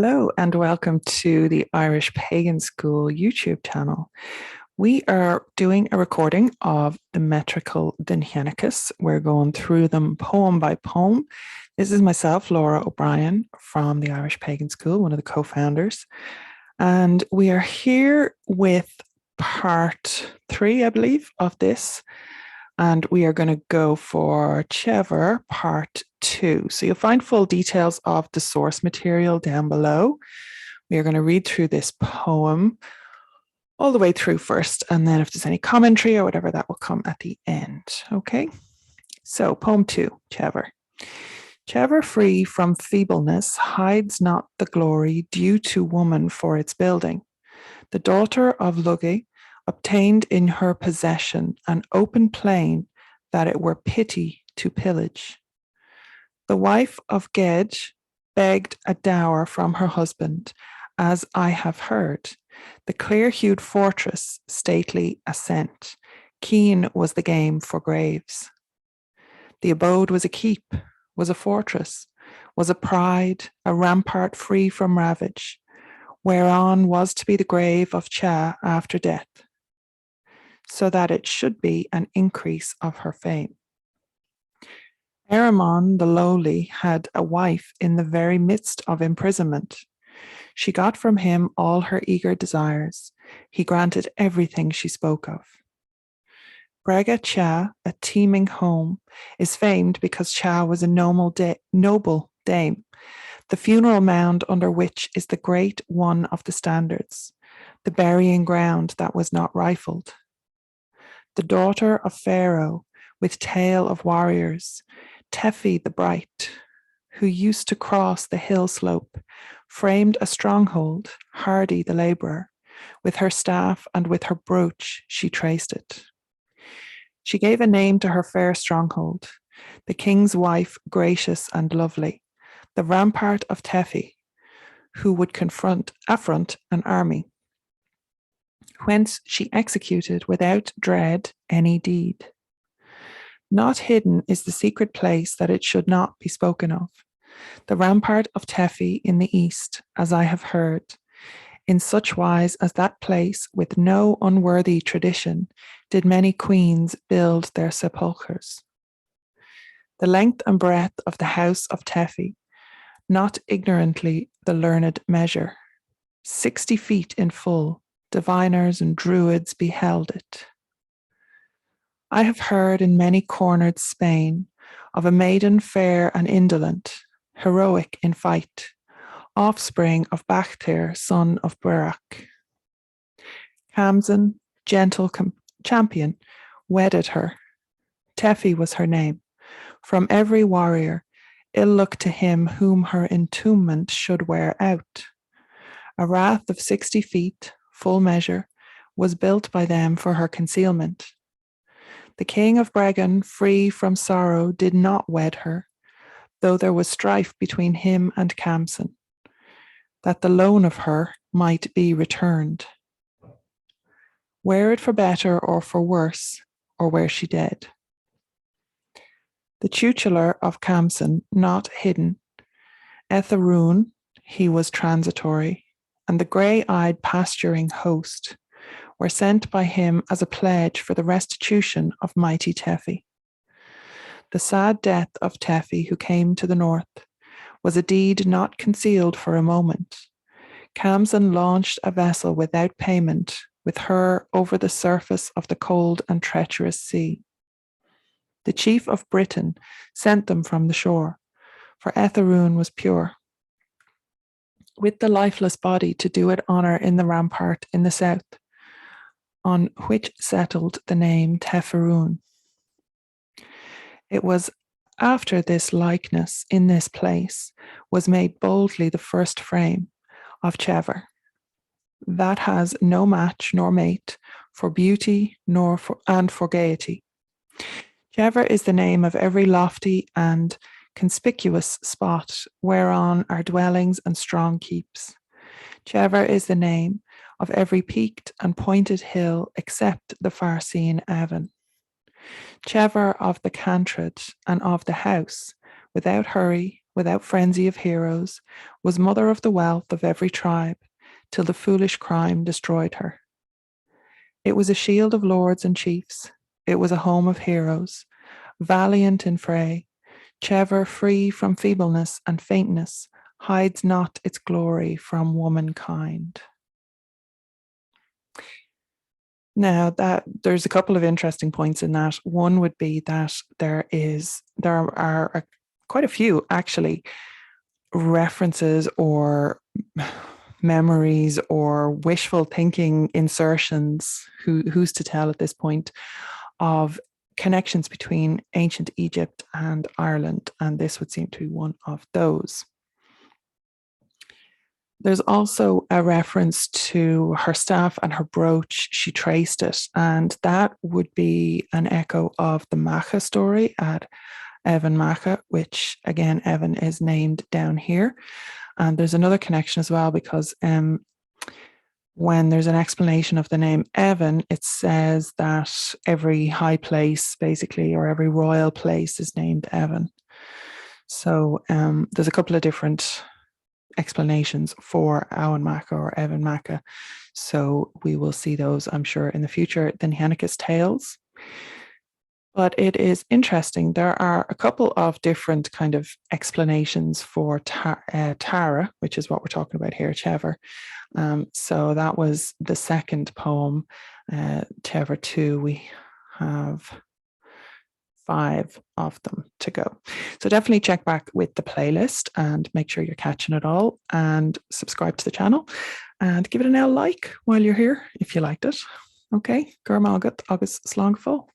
Hello and welcome to the Irish Pagan School YouTube channel. We are doing a recording of the metrical Dinnshenchas. We're going through them poem by poem. This is myself, Laura O'Brien, from the Irish Pagan School, one of the co-founders. And we are here with part 3, I believe, of this. And we are going to go for Chever part 2. So you'll find full details of the source material down below. We are going to read through this poem all the way through first, and then if there's any commentary or whatever, that will come at the end. Okay, so poem 2, Chever. Chever free from feebleness hides not the glory due to woman for its building. The daughter of Lugi obtained in her possession an open plain that it were pity to pillage. The wife of Gedge begged a dower from her husband, as I have heard. The clear-hued fortress, stately ascent, keen was the game for graves. The abode was a keep, was a fortress, was a pride, a rampart free from ravage, whereon was to be the grave of Cha after death, so that it should be an increase of her fame. Eramon the lowly had a wife in the very midst of imprisonment. She got from him all her eager desires. He granted everything she spoke of. Brega Cha, a teeming home, is famed because Cha was a noble dame, the funeral mound under which is the great one of the standards, the burying ground that was not rifled. The daughter of Pharaoh, with tale of warriors, Tefi the bright, who used to cross the hill slope, framed a stronghold, Hardy the labourer, with her staff and with her brooch she traced it. She gave a name to her fair stronghold, the king's wife gracious and lovely, the rampart of Tefi, who would affront an army, whence she executed without dread any deed. Not hidden is the secret place that it should not be spoken of, the rampart of Tefi in the east, as I have heard, in such wise as that place with no unworthy tradition did many queens build their sepulchres. The length and breadth of the house of Tefi, not ignorantly the learned measure, 60 feet in full, diviners and druids beheld it. I have heard in many cornered Spain of a maiden fair and indolent, heroic in fight, offspring of Bactyr, son of Barak. Kamzan, gentle champion, wedded her. Tefi was her name. From every warrior, ill look to him whom her entombment should wear out. A rath of 60 feet, full measure, was built by them for her concealment. The king of Pagan, free from sorrow, did not wed her, though there was strife between him and Kamzan, that the loan of her might be returned. Were it for better or for worse, or were she dead? The tutelar of Kamzan, not hidden, Etharoon, he was transitory, and the grey-eyed pasturing host were sent by him as a pledge for the restitution of mighty Tefi. The sad death of Tefi, who came to the north, was a deed not concealed for a moment. Kamzan launched a vessel without payment with her over the surface of the cold and treacherous sea. The chief of Britain sent them from the shore, for Etharoon was pure, with the lifeless body to do it honour in the rampart in the south, on which settled the name Teferoon. It was after this likeness in this place was made boldly the first frame of Chever, that has no match nor mate for beauty and for gaiety. Chever is the name of every lofty and conspicuous spot whereon are dwellings and strong keeps. Chever is the name of every peaked and pointed hill except the far-seen Avon. Chever of the Cantred and of the house, without hurry, without frenzy of heroes, was mother of the wealth of every tribe, till the foolish crime destroyed her. It was a shield of lords and chiefs, it was a home of heroes, valiant in fray, Chever free from feebleness and faintness, hides not its glory from womankind. Now, that there's a couple of interesting points in that. One would be that there are quite a few actually references or memories or wishful thinking insertions, who's to tell at this point, of connections between ancient Egypt and Ireland, and this would seem to be one of those. There's also a reference to her staff and her brooch. She traced it, and that would be an echo of the Macha story at Evan Macha, which again, Evan is named down here. And there's another connection as well, because when there's an explanation of the name Evan, it says that every high place, basically, or every royal place is named Evan. So there's a couple of different explanations for Owen Macha or Evan Macha. So we will see those, I'm sure, in the future. Dinnshenchas tales. But it is interesting. There are a couple of different kind of explanations for Tara, which is what we're talking about here, Chever. So that was the second poem, Chever 2. We have 5 of them to go. So definitely check back with the playlist and make sure you're catching it all, and subscribe to the channel and give it an L like while you're here if you liked it. Okay, Gurm Agat, August Slongful.